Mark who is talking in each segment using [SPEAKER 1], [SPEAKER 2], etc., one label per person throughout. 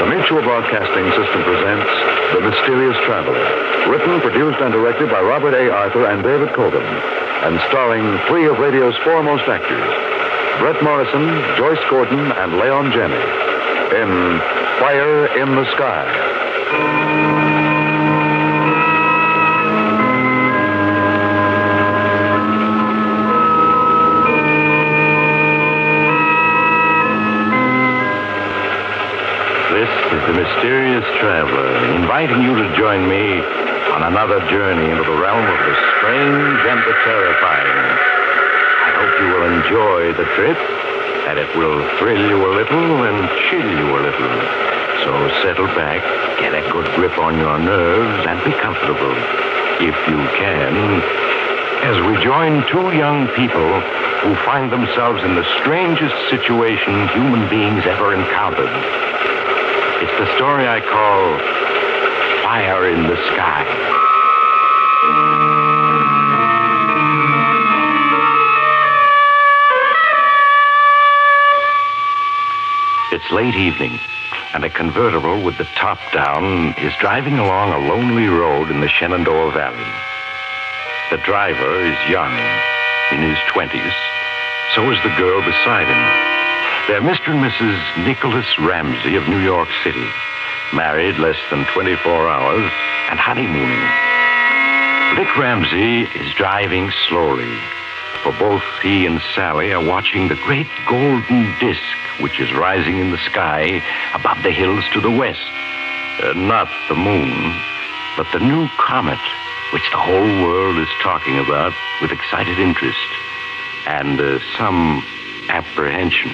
[SPEAKER 1] The Mutual Broadcasting System presents The Mysterious Traveler, written, produced, and directed by Robert A. Arthur and David Coben, and starring three of radio's foremost actors, Brett Morrison, Joyce Gordon, and Leon Jenney, in Fire in the Sky.
[SPEAKER 2] This is the Mysterious Traveler, inviting you to join me on another journey into the realm of the strange and the terrifying. I hope you will enjoy the trip, and it will thrill you a little and chill you a little. So settle back, get a good grip on your nerves, and be comfortable, if you can, as we join two young people who find themselves in the strangest situation human beings ever encountered. It's the story I call Fire in the Sky. It's late evening, and a convertible with the top down is driving along a lonely road in the Shenandoah Valley. The driver is young, in his 20s. So is the girl beside him. They're Mr. and Mrs. Nicholas Ramsey of New York City, married less than 24 hours and honeymooning. Vic Ramsey is driving slowly, for both he and Sally are watching the great golden disk which is rising in the sky above the hills to the west. Not the moon, but the new comet which the whole world is talking about with excited interest and some apprehension.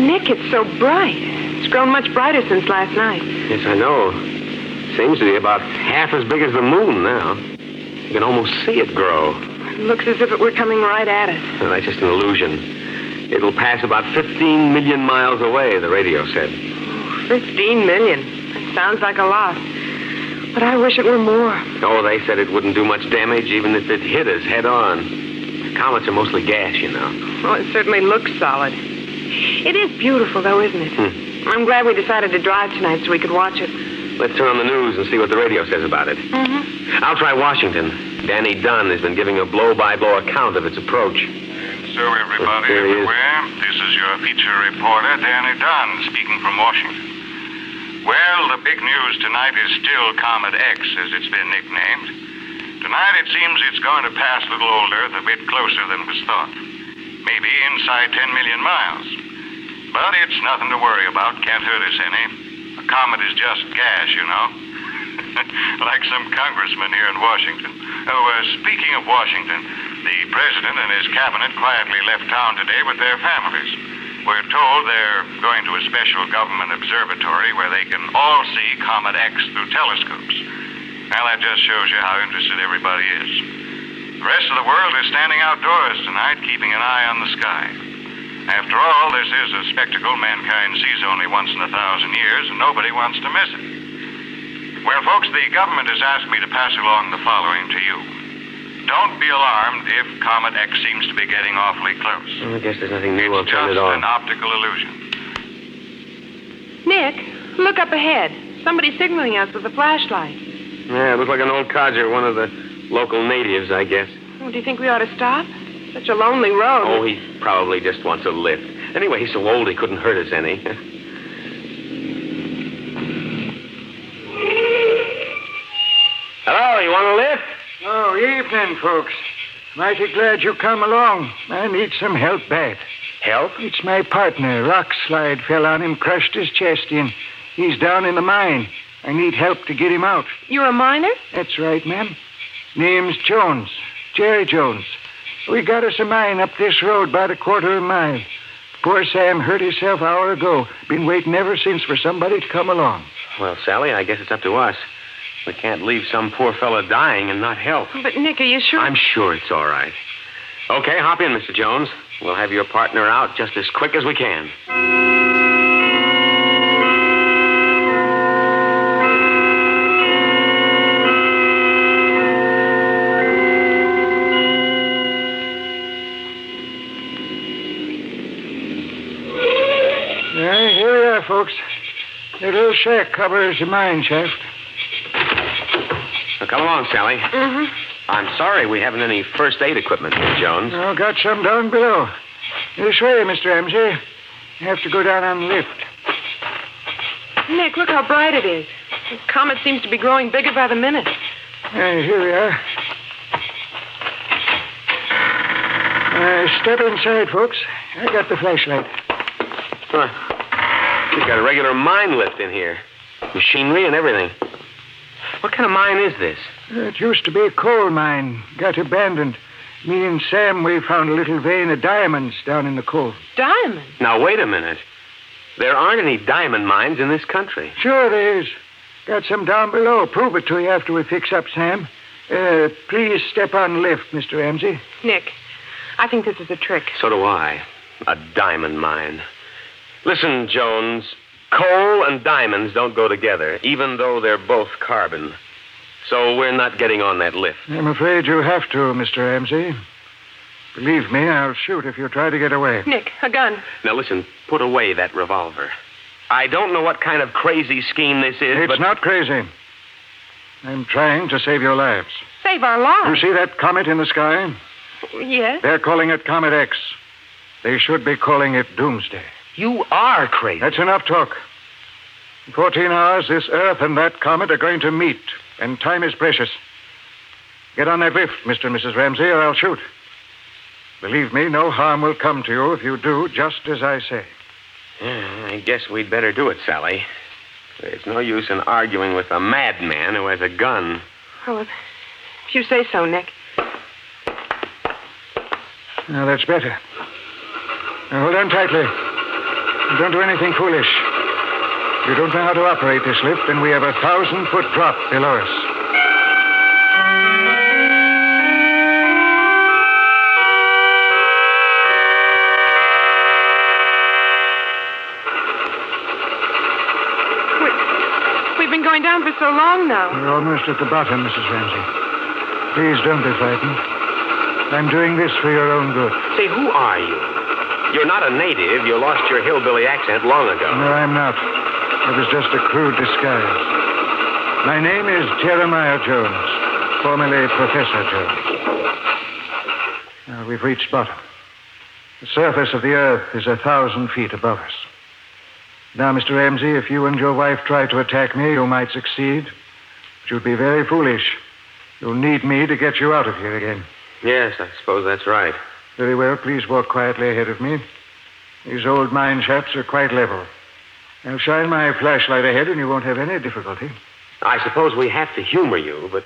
[SPEAKER 3] Nick, it's so bright. It's grown much brighter since last night.
[SPEAKER 4] Yes, I know. Seems to be about half as big as the moon now. You can almost see it grow.
[SPEAKER 3] It looks as if it were coming right at us.
[SPEAKER 4] Well, that's just an illusion. It'll pass about 15 million miles away, the radio said.
[SPEAKER 3] 15 million. That sounds like a lot. But I wish it were more.
[SPEAKER 4] Oh, they said it wouldn't do much damage even if it hit us head on. Comets are mostly gas, you know.
[SPEAKER 3] Well, it certainly looks solid. It is beautiful, though, isn't it? I'm glad we decided to drive tonight so we could watch it.
[SPEAKER 4] Let's turn on the news and see what the radio says about it. I'll try Washington. Danny Dunn has been giving a blow-by-blow account of its approach.
[SPEAKER 5] And so, everybody everywhere, this is your feature reporter, Danny Dunn, speaking from Washington. Well, the big news tonight is still Comet X, as it's been nicknamed. Tonight, it seems it's going to pass little old Earth a bit closer than was thought. Maybe inside 10 million miles. But it's nothing to worry about. Can't hurt us any. A comet is just gas, you know. Like some congressman here in Washington. Speaking of Washington, the president and his cabinet quietly left town today with their families. We're told they're going to a special government observatory where they can all see Comet X through telescopes. Well, that just shows you how interested everybody is. The rest of the world is standing outdoors tonight, keeping an eye on the sky. After all, this is a spectacle mankind sees only once in 1,000 years, and nobody wants to miss it. Well, folks, the government has asked me to pass along the following to you. Don't be alarmed if Comet X seems to be getting awfully close.
[SPEAKER 4] I guess there's nothing new. I'll turn it
[SPEAKER 5] It's just
[SPEAKER 4] on.
[SPEAKER 5] an optical illusion.
[SPEAKER 3] Nick, look up ahead. Somebody's signaling us with a flashlight.
[SPEAKER 4] Yeah, it looks like an old codger, one of the local natives, I guess.
[SPEAKER 3] Oh, do you think we ought to stop? Such a lonely road.
[SPEAKER 4] Oh, he probably just wants a lift. Anyway, he's so old he couldn't hurt us any. Hello, you want a lift?
[SPEAKER 6] Oh, evening, folks. Mighty glad you come along. I need some help bad.
[SPEAKER 4] Help?
[SPEAKER 6] It's my partner. Rock slide fell on him, crushed his chest in. He's down in the mine. I need help to get him out.
[SPEAKER 3] You're a miner?
[SPEAKER 6] That's right, ma'am. Name's Jones. Jerry Jones. We got us a mine up this road about a quarter of a mile. Poor Sam hurt himself an hour ago. Been waiting ever since for somebody to come along.
[SPEAKER 4] Well, Sally, I guess it's up to us. We can't leave some poor fella dying and not help.
[SPEAKER 3] But, Nick, are you sure?
[SPEAKER 4] I'm sure it's all right. Okay, hop in, Mr. Jones. We'll have your partner out just as quick as we can.
[SPEAKER 6] Here we are, folks. The little shack covers the mine shaft.
[SPEAKER 4] Well, come along, Sally.
[SPEAKER 3] Mm-hmm.
[SPEAKER 4] I'm sorry we haven't any first aid equipment, Miss Jones.
[SPEAKER 6] Oh, got some down below. This way, Mr. Ramsey. You have to go down on the lift.
[SPEAKER 3] Nick, look how bright it is. The comet seems to be growing bigger by the minute.
[SPEAKER 6] Here we are. Step inside, folks. I got the flashlight.
[SPEAKER 4] You've got a regular mine lift in here. Machinery and everything. What kind of mine is this?
[SPEAKER 6] It used to be a coal mine. Got abandoned. Me and Sam, we found a little vein of diamonds down in the coal.
[SPEAKER 3] Diamonds?
[SPEAKER 4] Now, wait a minute. There aren't any diamond mines in this country.
[SPEAKER 6] Sure there is. Got some down below. Prove it to you after we fix up, Sam. Please step on the lift, Mr. Ramsey.
[SPEAKER 3] Nick, I think this is a trick.
[SPEAKER 4] So do I. A diamond mine. Listen, Jones, coal and diamonds don't go together, even though they're both carbon. So we're not getting on that lift.
[SPEAKER 6] I'm afraid you have to, Mr. Ramsey. Believe me, I'll shoot if you try to get away.
[SPEAKER 3] Nick, a gun.
[SPEAKER 4] Now listen, put away that revolver. I don't know what kind of crazy scheme this is,
[SPEAKER 6] It's not crazy. I'm trying to save your lives.
[SPEAKER 3] Save our lives.
[SPEAKER 6] You see that comet in the sky?
[SPEAKER 3] Yes?
[SPEAKER 6] They're calling it Comet X. They should be calling it Doomsday.
[SPEAKER 4] You are crazy.
[SPEAKER 6] That's enough talk. In 14 hours, this Earth and that comet are going to meet, and time is precious. Get on that lift, Mr. and Mrs. Ramsey, or I'll shoot. Believe me, no harm will come to you if you do just as I say.
[SPEAKER 4] Yeah, I guess we'd better do it, Sally. There's no use in arguing with a madman who has a gun.
[SPEAKER 3] Oh, if you say so, Nick.
[SPEAKER 6] Now, that's better. Now, hold on tightly. Don't do anything foolish. You don't know how to operate this lift, and we have a 1,000-foot drop below us.
[SPEAKER 3] We've been going down for so long now.
[SPEAKER 6] We're almost at the bottom, Mrs. Ramsey. Please don't be frightened. I'm doing this for your own good.
[SPEAKER 4] Say, who are you? You're not a native. You lost your hillbilly accent long ago.
[SPEAKER 6] No, I'm not. It was just a crude disguise. My name is Jeremiah Jones, formerly Professor Jones. Now, we've reached bottom. The surface of the Earth is 1,000 feet above us. Now, Mr. Ramsey, if you and your wife try to attack me, you might succeed. But you'd be very foolish. You'll need me to get you out of here again.
[SPEAKER 4] Yes, I suppose that's right.
[SPEAKER 6] Very well. Please walk quietly ahead of me. These old mine shafts are quite level. I'll shine my flashlight ahead and you won't have any difficulty.
[SPEAKER 4] I suppose we have to humor you, but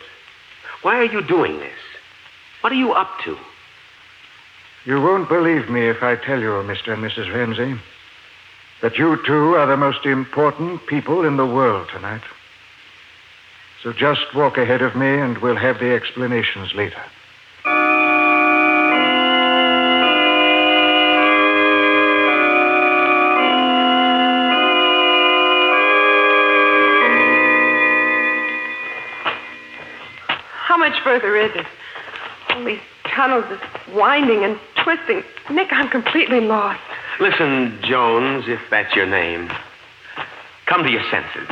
[SPEAKER 4] why are you doing this? What are you up to?
[SPEAKER 6] You won't believe me if I tell you, Mr. and Mrs. Ramsey, that you two are the most important people in the world tonight. So just walk ahead of me and we'll have the explanations later.
[SPEAKER 3] How much further is it? All these tunnels is winding and twisting. Nick, I'm completely lost.
[SPEAKER 4] Listen, Jones, if that's your name, come to your senses.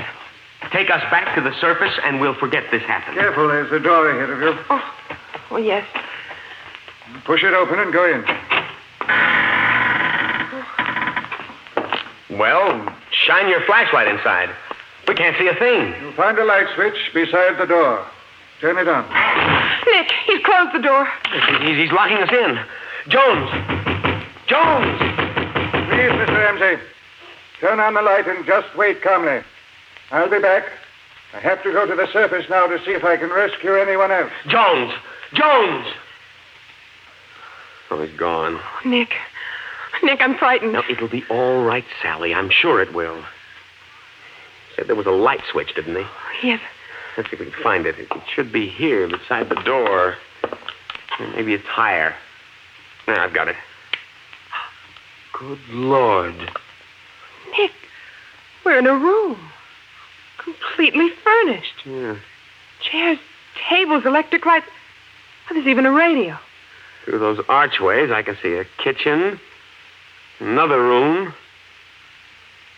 [SPEAKER 4] Take us back to the surface and we'll forget this happened.
[SPEAKER 6] Careful, there's a door ahead of you.
[SPEAKER 3] Oh, yes.
[SPEAKER 6] Push it open and go in.
[SPEAKER 4] Well, shine your flashlight inside. We can't see a thing.
[SPEAKER 6] You'll find a light switch beside the door. Turn it on.
[SPEAKER 3] Nick, he's closed the door.
[SPEAKER 4] He's locking us in. Jones! Jones!
[SPEAKER 6] Please, Mr. Ramsey, turn on the light and just wait calmly. I'll be back. I have to go to the surface now to see if I can rescue anyone else.
[SPEAKER 4] Jones! Jones! Oh, he's gone.
[SPEAKER 3] Nick, I'm frightened.
[SPEAKER 4] Now, it'll be all right, Sally. I'm sure it will. Said there was a light switch, didn't he?
[SPEAKER 3] Yes.
[SPEAKER 4] Let's see if we can find it. It should be here beside the door. Maybe it's higher. There, I've got it. Good Lord.
[SPEAKER 3] Nick, we're in a room. Completely furnished.
[SPEAKER 4] Yeah.
[SPEAKER 3] Chairs, tables, electric lights. Oh, there's even a radio.
[SPEAKER 4] Through those archways, I can see a kitchen, another room,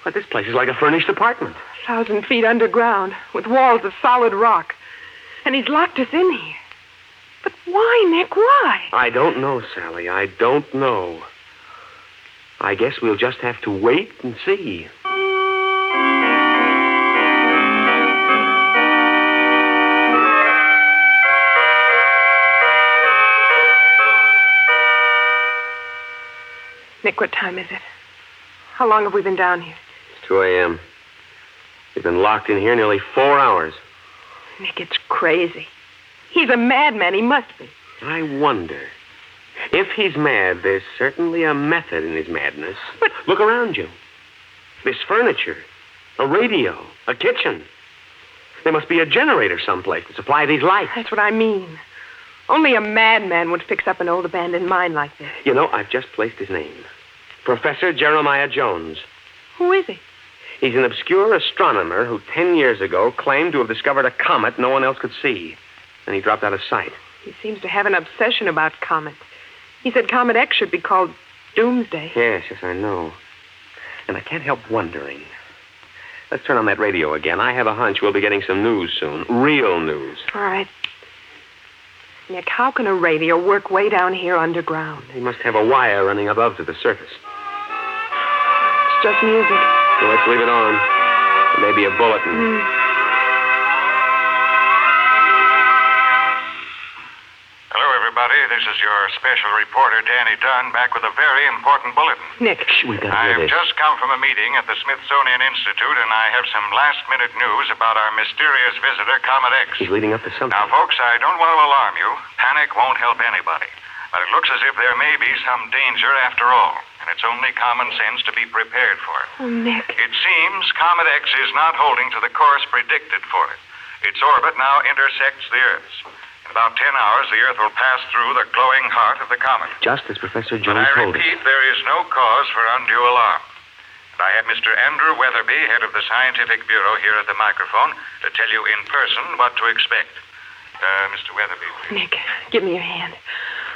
[SPEAKER 4] But this place is like a furnished apartment.
[SPEAKER 3] 1,000 feet underground, with walls of solid rock. And he's locked us in here. But why, Nick? Why?
[SPEAKER 4] I don't know, Sally. I don't know. I guess we'll just have to wait and see.
[SPEAKER 3] Nick, what time is it? How long have we been down here?
[SPEAKER 4] It's 2 a.m. We've been locked in here nearly 4 hours.
[SPEAKER 3] Nick, it's crazy. He's a madman. He must be.
[SPEAKER 4] I wonder. If he's mad, there's certainly a method in his madness.
[SPEAKER 3] But
[SPEAKER 4] look around you. This furniture, a radio, a kitchen. There must be a generator someplace to supply these lights.
[SPEAKER 3] That's what I mean. Only a madman would fix up an old abandoned mine like this.
[SPEAKER 4] You know, I've just placed his name. Professor Jeremiah Jones.
[SPEAKER 3] Who is he?
[SPEAKER 4] He's an obscure astronomer who 10 years ago claimed to have discovered a comet no one else could see. And he dropped out of sight.
[SPEAKER 3] He seems to have an obsession about comets. He said Comet X should be called Doomsday.
[SPEAKER 4] Yes, I know. And I can't help wondering. Let's turn on that radio again. I have a hunch we'll be getting some news soon. Real news.
[SPEAKER 3] All right. Nick, how can a radio work way down here underground?
[SPEAKER 4] He must have a wire running above to the surface.
[SPEAKER 3] It's just music.
[SPEAKER 4] Well, let's leave it on. Maybe a bulletin.
[SPEAKER 5] Hello, everybody. This is your special reporter, Danny Dunn, back with a very important bulletin.
[SPEAKER 3] Nick.
[SPEAKER 4] We've got to
[SPEAKER 5] I
[SPEAKER 4] hear
[SPEAKER 5] have
[SPEAKER 4] this.
[SPEAKER 5] just come from a meeting at the Smithsonian Institute, and I have some last-minute news about our mysterious visitor, Comet X.
[SPEAKER 4] He's leading up to something.
[SPEAKER 5] Now, folks, I don't want to alarm you. Panic won't help anybody. But it looks as if there may be some danger after all, and it's only common sense to be prepared for it.
[SPEAKER 3] Oh, Nick.
[SPEAKER 5] It seems Comet X is not holding to the course predicted for it. Its orbit now intersects the Earth's. In about 10 hours, the Earth will pass through the glowing heart of the comet.
[SPEAKER 4] Just as Professor
[SPEAKER 5] But
[SPEAKER 4] Jones
[SPEAKER 5] I
[SPEAKER 4] told us.
[SPEAKER 5] repeat, there is no cause for undue alarm. And I have Mr. Andrew Weatherby, head of the Scientific Bureau, here at the microphone to tell you in person what to expect. Mr. Weatherby, please.
[SPEAKER 3] Nick, give me your hand.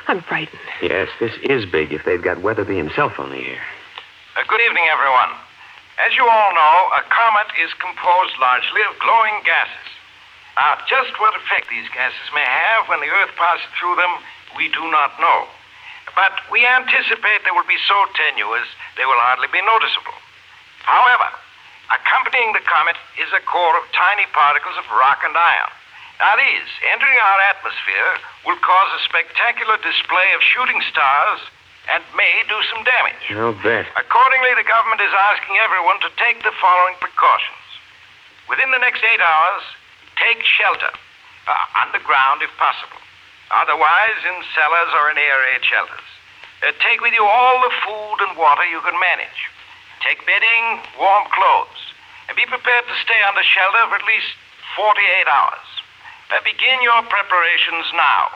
[SPEAKER 3] I'm frightened.
[SPEAKER 4] Yes, this is big if they've got Weatherby himself on the air.
[SPEAKER 7] Good evening, everyone. As you all know, a comet is composed largely of glowing gases. Now, just what effect these gases may have when the Earth passes through them, we do not know. But we anticipate they will be so tenuous they will hardly be noticeable. However, accompanying the comet is a core of tiny particles of rock and iron. Now, these, entering our atmosphere, will cause a spectacular display of shooting stars and may do some damage.
[SPEAKER 4] I'll bet.
[SPEAKER 7] Accordingly, the government is asking everyone to take the following precautions. Within the next 8 hours, take shelter, underground if possible. Otherwise, in cellars or in air-raid shelters. Take with you all the food and water you can manage. Take bedding, warm clothes, and be prepared to stay under shelter for at least 48 hours. Begin your preparations now.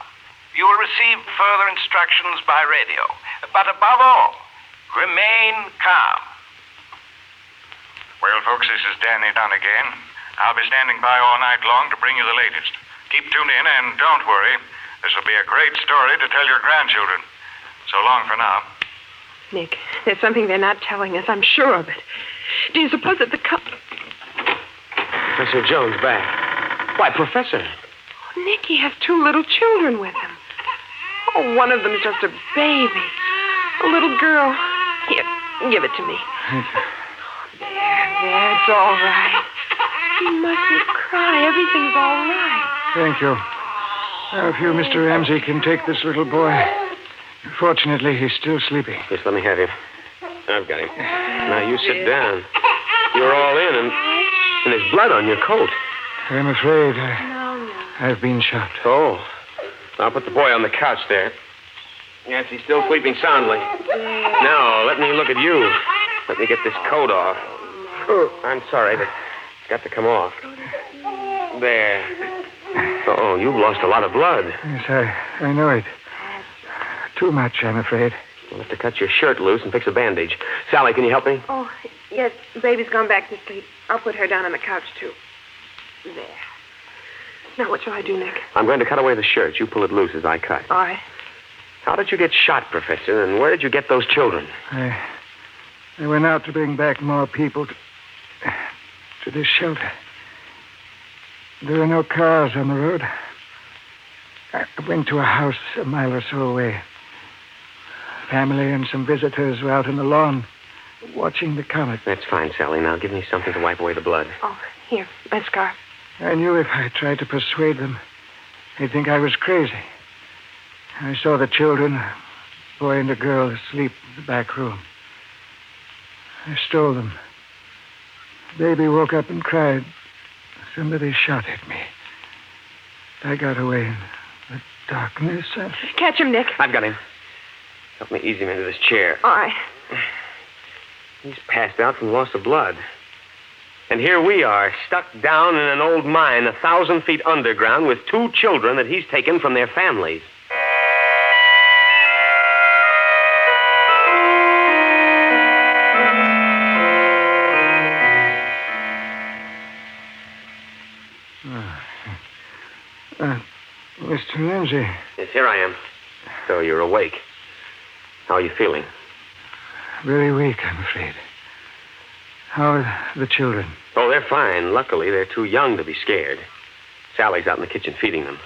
[SPEAKER 7] You will receive further instructions by radio. But above all, remain calm.
[SPEAKER 5] Well, folks, this is Danny Dunn again. I'll be standing by all night long to bring you the latest. Keep tuned in, and don't worry. This will be a great story to tell your grandchildren. So long for now.
[SPEAKER 3] Nick, there's something they're not telling us. I'm sure of it. Do you suppose that the
[SPEAKER 4] Professor Jones back. Why, Professor.
[SPEAKER 3] Oh, Nick, he has 2 little children with him. Oh, one of them's just a baby. A little girl. Here, give it to me. There, it's all right. You mustn't cry. Everything's all right.
[SPEAKER 6] Thank you. Now, if you, Mr. Ramsey, can take this little boy. Fortunately, he's still sleeping.
[SPEAKER 4] Yes, let me have him. I've got him. Now, you sit down. You're all in, and there's blood on your coat.
[SPEAKER 6] I'm afraid I've been shot.
[SPEAKER 4] Oh. I'll put the boy on the couch there. Yes, he's still sleeping soundly. Now, let me look at you. Let me get this coat off. Oh, I'm sorry, but it's got to come off. There. Oh, you've lost a lot of blood.
[SPEAKER 6] Yes, I know it. Too much, I'm afraid.
[SPEAKER 4] We'll have to cut your shirt loose and fix a bandage. Sally, can you help me?
[SPEAKER 3] Oh, yes, baby's gone back to sleep. I'll put her down on the couch, too. There. Now, what shall I do, Nick?
[SPEAKER 4] I'm going to cut away the shirt. You pull it loose as I cut.
[SPEAKER 3] All right.
[SPEAKER 4] How did you get shot, Professor, and where did you get those children?
[SPEAKER 6] I went out to bring back more people to this shelter. There are no cars on the road. I went to a house a mile or so away. Family and some visitors were out on the lawn watching the comet.
[SPEAKER 4] That's fine, Sally. Now give me something to wipe away the blood.
[SPEAKER 3] Oh, here, my scarf.
[SPEAKER 6] I knew if I tried to persuade them, they'd think I was crazy. I saw the children, a boy and a girl, asleep in the back room. I stole them. Baby woke up and cried. Somebody shot at me. I got away in the darkness.
[SPEAKER 3] Catch him, Nick.
[SPEAKER 4] I've got him. Help me ease him into this chair.
[SPEAKER 3] All right.
[SPEAKER 4] He's passed out from loss of blood. And here we are, stuck down in an old mine 1,000 feet underground with 2 children that he's taken from their families.
[SPEAKER 6] Mr. Lindsay.
[SPEAKER 4] Yes, here I am. So you're awake. How are you feeling?
[SPEAKER 6] Very weak, I'm afraid. How are the children?
[SPEAKER 4] Oh, they're fine. Luckily, they're too young to be scared. Sally's out in the kitchen feeding them.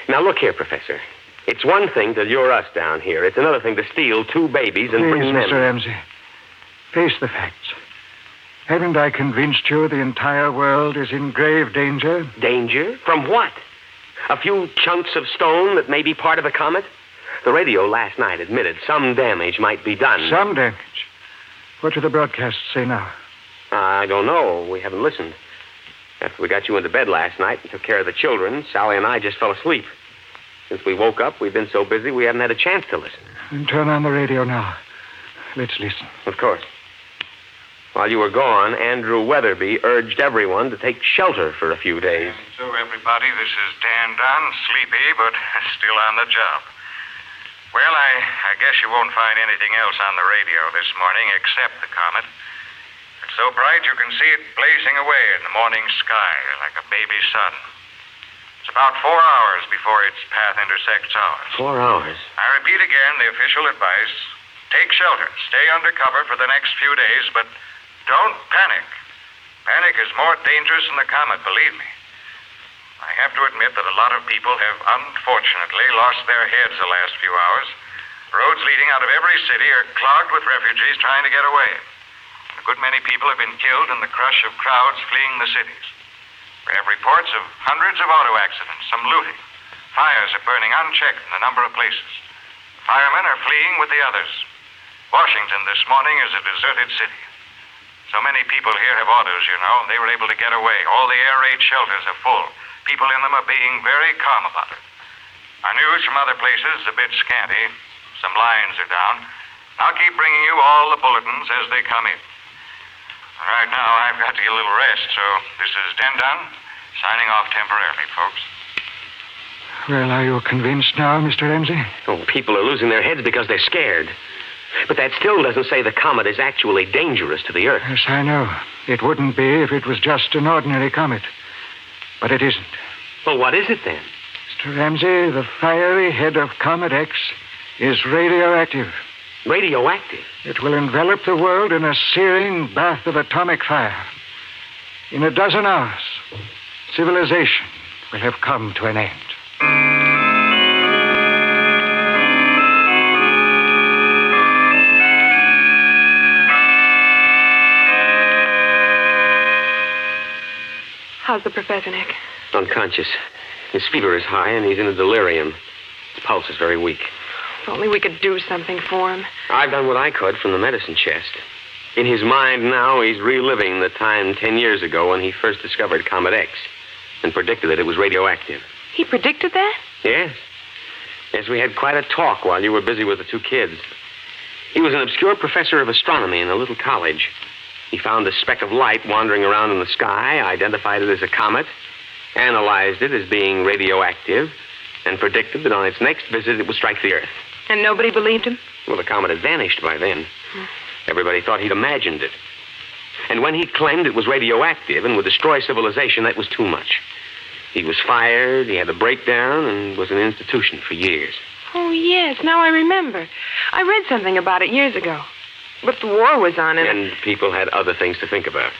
[SPEAKER 4] Now, look here, Professor. It's one thing to lure us down here. It's another thing to steal 2 babies and bring them...
[SPEAKER 6] Please, Mr. Ramsey, face the facts. Haven't I convinced you the entire world is in grave danger?
[SPEAKER 4] Danger? From what? A few chunks of stone that may be part of a comet? The radio last night admitted some damage might be done.
[SPEAKER 6] Some damage? What do the broadcasts say now?
[SPEAKER 4] I don't know. We haven't listened. After we got you into bed last night and took care of the children, Sally and I just fell asleep. Since we woke up, we've been so busy we haven't had a chance to listen.
[SPEAKER 6] Then turn on the radio now. Let's listen.
[SPEAKER 4] Of course. While you were gone, Andrew Weatherby urged everyone to take shelter for a few days.
[SPEAKER 5] And so, everybody, this is Dan Dunn, sleepy, but still on the job. Well, I guess you won't find anything else on the radio this morning except the comet. It's so bright you can see it blazing away in the morning sky like a baby sun. It's about 4 hours before its path intersects ours.
[SPEAKER 4] 4 hours?
[SPEAKER 5] I repeat again the official advice. Take shelter. Stay under cover for the next few days, but don't panic. Panic is more dangerous than the comet, believe me. I have to admit that a lot of people have unfortunately lost their heads the last few hours. Roads leading out of every city are clogged with refugees trying to get away. A good many people have been killed in the crush of crowds fleeing the cities. We have reports of hundreds of auto accidents, some looting. Fires are burning unchecked in a number of places. Firemen are fleeing with the others. Washington this morning is a deserted city. So many people here have autos, you know. They were able to get away. All the air raid shelters are full. People in them are being very calm about it. Our news from other places is a bit scanty. Some lines are down. I'll keep bringing you all the bulletins as they come in. Right now, I've got to get a little rest, so this is Den Dunn, signing off temporarily, folks.
[SPEAKER 6] Well, are you convinced now, Mr. Ramsey?
[SPEAKER 4] Oh, people are losing their heads because they're scared. But that still doesn't say the comet is actually dangerous to the Earth.
[SPEAKER 6] Yes, I know. It wouldn't be if it was just an ordinary comet. But it isn't.
[SPEAKER 4] Well, what is it then?
[SPEAKER 6] Mr. Ramsey, the fiery head of Comet X is radioactive.
[SPEAKER 4] Radioactive?
[SPEAKER 6] It will envelop the world in a searing bath of atomic fire. In a dozen hours, civilization will have come to an end.
[SPEAKER 3] How's the professor, Nick?
[SPEAKER 4] Unconscious. His fever is high, and he's in a delirium. His pulse is very weak.
[SPEAKER 3] If only we could do something for him.
[SPEAKER 4] I've done what I could from the medicine chest. In his mind now, he's reliving the time 10 years ago when he first discovered Comet X and predicted that it was radioactive.
[SPEAKER 3] He predicted that?
[SPEAKER 4] Yes. Yes, we had quite a talk while you were busy with the 2 kids. He was an obscure professor of astronomy in a little college. He found a speck of light wandering around in the sky, identified it as a comet, analyzed it as being radioactive, and predicted that on its next visit it would strike the Earth.
[SPEAKER 3] And nobody believed him?
[SPEAKER 4] Well, the comet had vanished by then. Everybody thought he'd imagined it. And when he claimed it was radioactive and would destroy civilization, that was too much. He was fired, he had a breakdown, and was in an institution for years.
[SPEAKER 3] Oh, yes, now I remember. I read something about it years ago. But the war was on,
[SPEAKER 4] And people had other things to think about.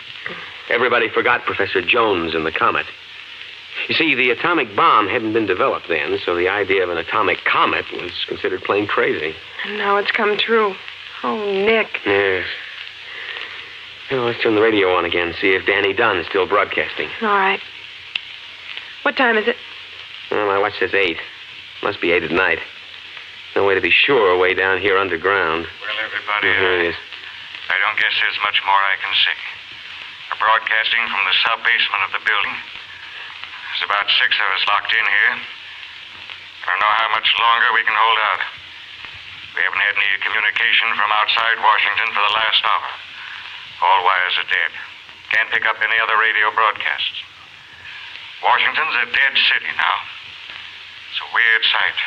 [SPEAKER 4] Everybody forgot Professor Jones and the comet. You see, the atomic bomb hadn't been developed then, so the idea of an atomic comet was considered plain crazy.
[SPEAKER 3] And now it's come true. Oh, Nick.
[SPEAKER 4] Yes. Well, let's turn the radio on again, see if Danny Dunn is still broadcasting.
[SPEAKER 3] All right. What time is it?
[SPEAKER 4] Well, my watch says 8. Must be 8 at night. No way to be sure way down here underground.
[SPEAKER 5] Well, everybody,
[SPEAKER 4] Here it is.
[SPEAKER 5] I don't guess there's much more I can say. We're broadcasting from the sub-basement of the building. There's about 6 of us locked in here. I don't know how much longer we can hold out. We haven't had any communication from outside Washington for the last hour. All wires are dead. Can't pick up any other radio broadcasts. Washington's a dead city now. It's a weird sight.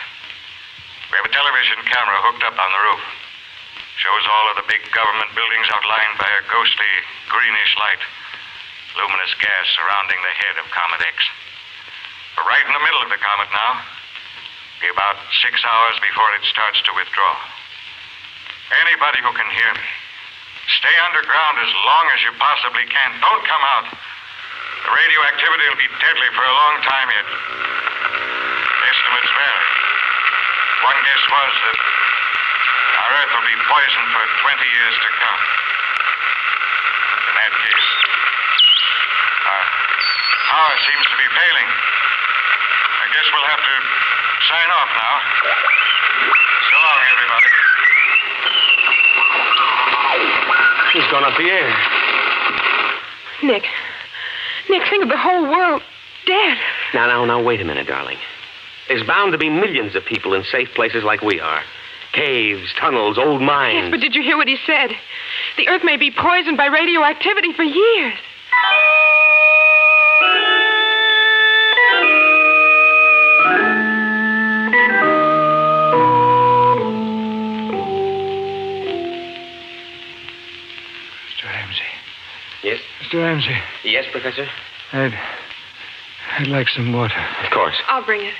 [SPEAKER 5] We have a television camera hooked up on the roof. Shows all of the big government buildings outlined by a ghostly, greenish light. Luminous gas surrounding the head of Comet X. We're right in the middle of the comet now. Be about 6 hours before it starts to withdraw. Anybody who can hear me, stay underground as long as you possibly can. Don't come out. The radioactivity will be deadly for a long time yet. Estimates vary. One guess was that our Earth will be poisoned for 20 years to come. In that case, our power seems to be failing. I guess we'll have to sign off now. So long, everybody.
[SPEAKER 4] He's gone up the air.
[SPEAKER 3] Nick, think of the whole world dead.
[SPEAKER 4] Now, wait a minute, darling. There's bound to be millions of people in safe places like we are. Caves, tunnels, old mines.
[SPEAKER 3] Yes, but did you hear what he said? The Earth may be poisoned by radioactivity for years.
[SPEAKER 6] Mr. Ramsey.
[SPEAKER 4] Yes?
[SPEAKER 6] Mr. Ramsey.
[SPEAKER 4] Yes, Professor?
[SPEAKER 6] I'd like some water.
[SPEAKER 4] Of course.
[SPEAKER 3] I'll bring it.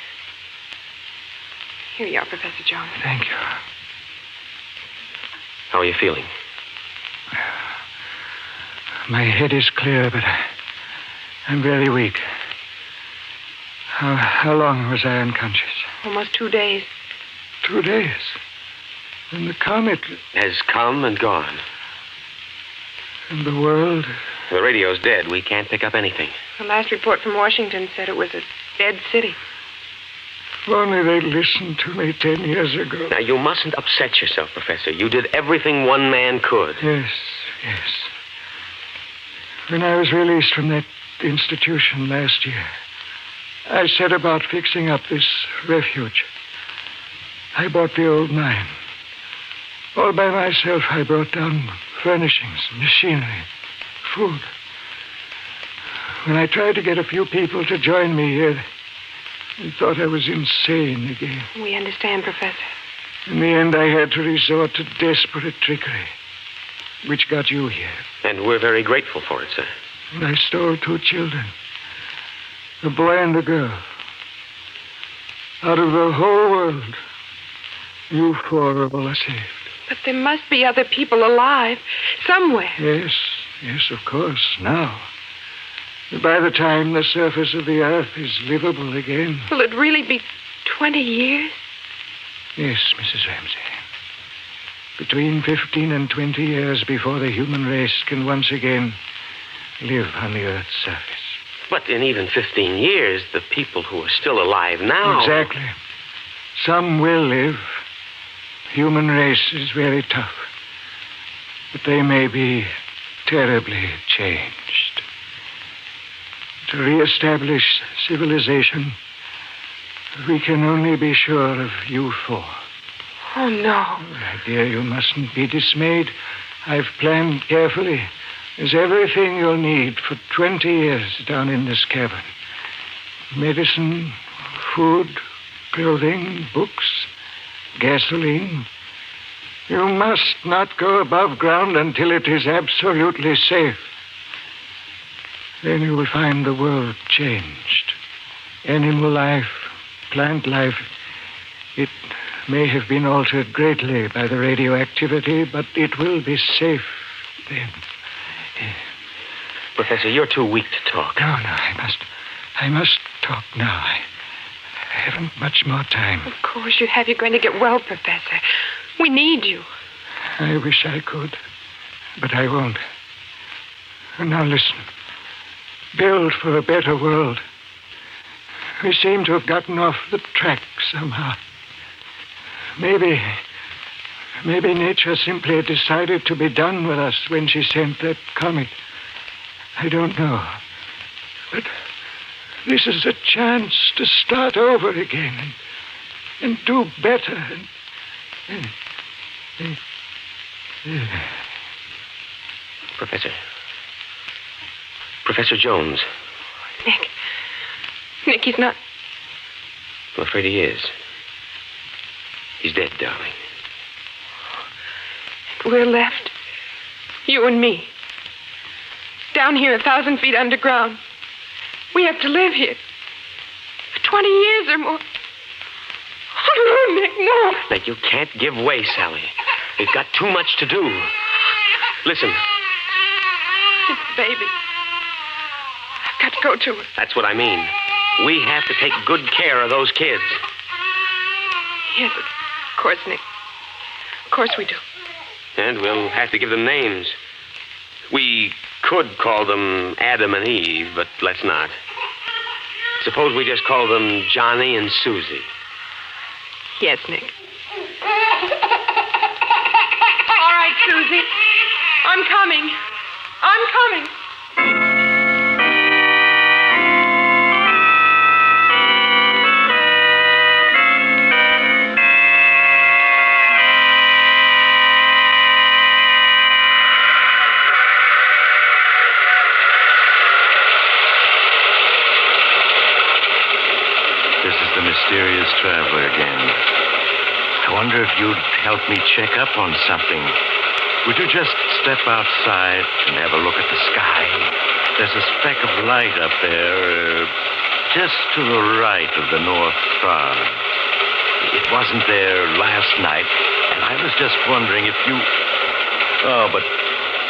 [SPEAKER 3] Here you are, Professor Jones.
[SPEAKER 6] Thank you.
[SPEAKER 4] How are you feeling?
[SPEAKER 6] My head is clear, but I'm very weak. How long was I unconscious?
[SPEAKER 3] Almost 2 days.
[SPEAKER 6] 2 days. And the comet
[SPEAKER 4] Has come and gone.
[SPEAKER 6] and the world.
[SPEAKER 4] The radio's dead. We can't pick up anything.
[SPEAKER 3] The last report from Washington said it was a dead city.
[SPEAKER 6] If only they'd listened to me 10 years ago.
[SPEAKER 4] Now, you mustn't upset yourself, Professor. You did everything one man could.
[SPEAKER 6] Yes. When I was released from that institution last year, I set about fixing up this refuge. I bought the old mine. All by myself, I brought down furnishings, machinery, food. When I tried to get a few people to join me here, they thought I was insane again.
[SPEAKER 3] We understand, Professor.
[SPEAKER 6] In the end, I had to resort to desperate trickery, which got you here.
[SPEAKER 4] And we're very grateful for it, sir.
[SPEAKER 6] And I stole 2 children, a boy and a girl. Out of the whole world, you 4 are all saved.
[SPEAKER 3] But there must be other people alive somewhere.
[SPEAKER 6] Yes, of course, now. By the time the surface of the Earth is livable again.
[SPEAKER 3] Will it really be 20 years?
[SPEAKER 6] Yes, Mrs. Ramsey. Between 15 and 20 years before the human race can once again live on the Earth's surface.
[SPEAKER 4] But in even 15 years, the people who are still alive now...
[SPEAKER 6] Exactly. Some will live. Human race is very tough. But they may be terribly changed. To reestablish civilization, we can only be sure of you 4.
[SPEAKER 3] Oh, no.
[SPEAKER 6] My dear, you mustn't be dismayed. I've planned carefully. There's everything you'll need for 20 years down in this cavern. Medicine, food, clothing, books, gasoline. You must not go above ground until it is absolutely safe. Then you will find the world changed. Animal life, plant life, it may have been altered greatly by the radioactivity, but it will be safe then.
[SPEAKER 4] Professor, you're too weak to talk.
[SPEAKER 6] No, I must talk now. I haven't much more time.
[SPEAKER 3] Of course you have. You're going to get well, Professor. We need you.
[SPEAKER 6] I wish I could, but I won't. Now listen. Build for a better world. We seem to have gotten off the track somehow. Maybe nature simply decided to be done with us when she sent that comet. I don't know. But this is a chance to start over again and do better.
[SPEAKER 4] Professor Jones.
[SPEAKER 3] Nick, he's not...
[SPEAKER 4] I'm afraid he is. He's dead, darling.
[SPEAKER 3] We're left. You and me. Down here 1,000 feet underground. We have to live here. For 20 years or more. Oh, no, Nick, no.
[SPEAKER 4] Now, you can't give way, Sally. We've got too much to do. Listen.
[SPEAKER 3] It's the baby. I've got to go to her.
[SPEAKER 4] That's what I mean. We have to take good care of those kids.
[SPEAKER 3] Yes, of course, Nick. Of course we do.
[SPEAKER 4] And we'll have to give them names. We could call them Adam and Eve, but let's not. Suppose we just call them Johnny and Susie.
[SPEAKER 3] Yes, Nick. All right, Susie. I'm coming.
[SPEAKER 2] This is the mysterious traveler again. I wonder if you'd help me check up on something. Would you just step outside and have a look at the sky? There's a speck of light up there, just to the right of the North Star. It wasn't there last night, and I was just wondering if you... Oh, but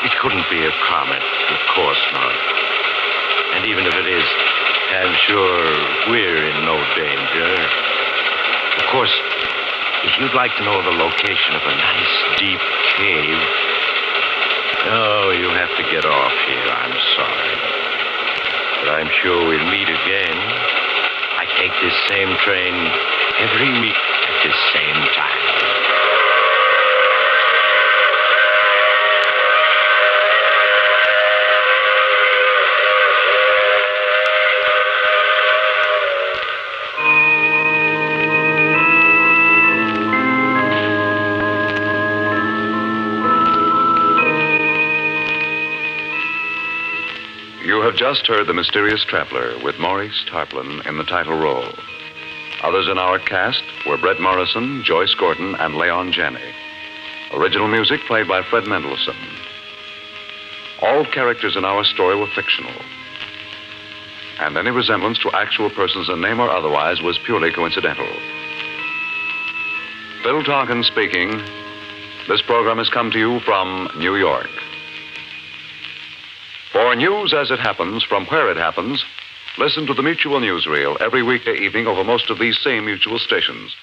[SPEAKER 2] it couldn't be a comet. Of course not. And even if it is, I'm sure we're in no danger. Of course, if you'd like to know the location of a nice, deep cave... Oh, you'll have to get off here. I'm sorry. But I'm sure we'll meet again. I take this same train every week at this same time.
[SPEAKER 1] You have just heard The Mysterious Traveler with Maurice Tarplin in the title role. Others in our cast were Brett Morrison, Joyce Gordon, and Leon Janney. Original music played by Fred Mendelssohn. All characters in our story were fictional, and any resemblance to actual persons in name or otherwise was purely coincidental. Bill Tonkin speaking. This program has come to you from New York. For news as it happens, from where it happens, listen to the Mutual Newsreel every weekday evening over most of these same Mutual stations.